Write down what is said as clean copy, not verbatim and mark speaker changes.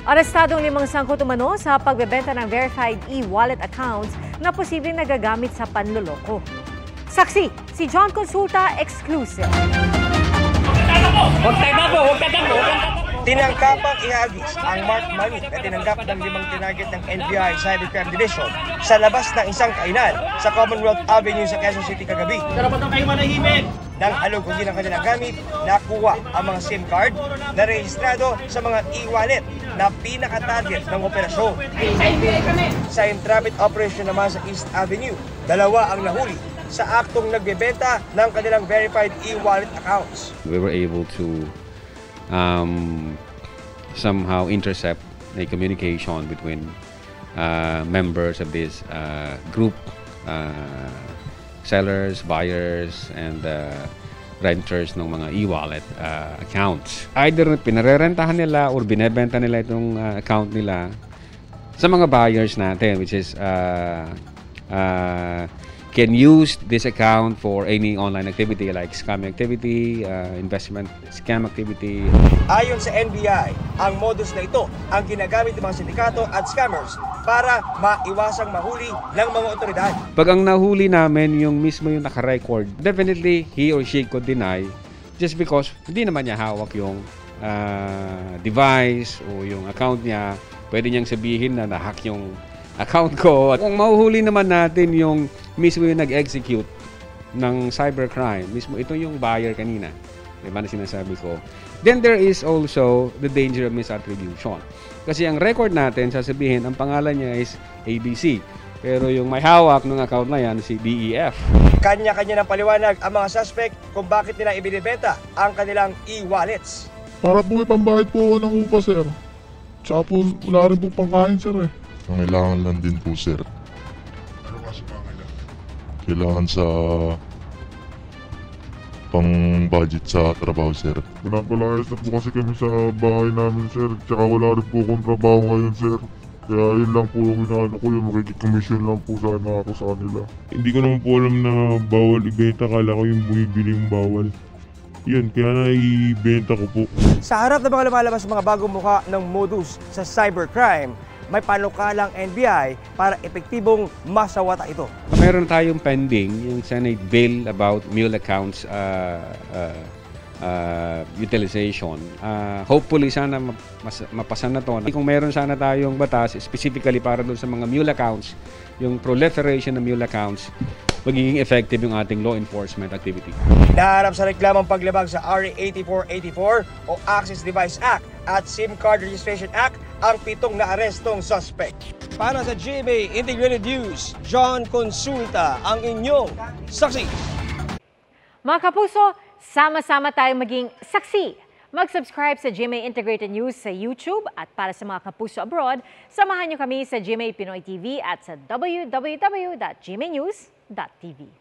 Speaker 1: Arestadong 5 sangkot umano sa pagbebenta ng verified e-wallet accounts na posibleng nagagamit sa panloloko. Saksi, si John Consulta, exclusive.
Speaker 2: Huwag tatakbo!
Speaker 3: Tinangkapang ihagis ang Mark Money na tinanggap ng 5 tinarget ng NBI Cybercrime Division sa labas ng isang kainan sa Commonwealth Avenue sa Quezon City kagabi.
Speaker 2: Dapat kayo manahimik!
Speaker 3: Nang halugugin ang kanilang gamit, nakuha ang mga SIM card na rehistrado sa mga e-wallet na pinaka-target ng operasyon. Sa intrapid operation naman sa East Avenue, 2 ang nahuli sa aktong nagbebenta ng kanilang verified e-wallet accounts.
Speaker 4: We were able to somehow intercept a communication between members of this group, sellers, buyers, and renters ng mga e-wallet accounts. Either pinarerentahan nila or binebenta nila itong account nila sa mga buyers natin, which is can use this account for any online activity like scam activity, investment scam activity.
Speaker 3: Ayon sa NBI, ang modus na ito ang ginagamit ng mga sindikato at scammers para maiwasang mahuli ng mga otoridad.
Speaker 4: Pag ang nahuli namin yung mismo yung naka-record, definitely he or she could deny just because hindi naman niya hawak yung device o yung account niya. Pwede niyang sabihin na nahack yung account ko. Kung mahuhuli naman natin yung mismo yung nag-execute ng cybercrime, mismo ito yung buyer kanina, diba na sinasabi ko, then there is also the danger of misattribution. Kasi ang record natin, sasabihin, ang pangalan niya is ABC. Pero yung may hawak ng account na yan, si DEF.
Speaker 3: Kanya-kanya ng paliwanag ang mga suspect kung bakit nila ibinibenta ang kanilang e-wallets.
Speaker 5: Para po may pambayad po ng upa, sir. Tsaka po, wala rin po pangkain, sir eh.
Speaker 6: Kailangan lang din po, sir.
Speaker 5: Ano kasi kailangan?
Speaker 6: Kailangan sa pang-budget sa trabaho, sir.
Speaker 5: Pinapalayas na po kasi kami sa bahay namin, sir. Tsaka wala rin po akong trabaho ngayon, sir. Kaya yun lang po yung inaano ko, yung makikikomission lang po sana ako sa kanila. Hindi ko naman po alam na bawal ibenta. Kala ko yung bumibiling bawal. Yun, kaya naibenta ko po.
Speaker 3: Sa harap ng mga lumalabas mga bagong mukha ng modus sa cybercrime, may panukalang NBI para epektibong masawata ito.
Speaker 4: Meron tayong pending yung Senate bill about mule accounts utilization. Hopefully sana mapasa na to. Kung meron sana tayong batas specifically para doon sa mga mule accounts, yung proliferation ng mule accounts, magiging effective yung ating law enforcement activity.
Speaker 3: Naharap sa reklamang paglabag sa RA 8484 o Access Device Act at SIM Card Registration Act ang 7 na arestong suspect. Para sa GMA Integrated News, John Consulta ang inyong saksi.
Speaker 1: Mga kapuso, sama-sama tayong maging saksi. Mag-subscribe sa GMA Integrated News sa YouTube at para sa mga kapuso abroad, samahan niyo kami sa GMA Pinoy TV at sa www.gmanews.tv.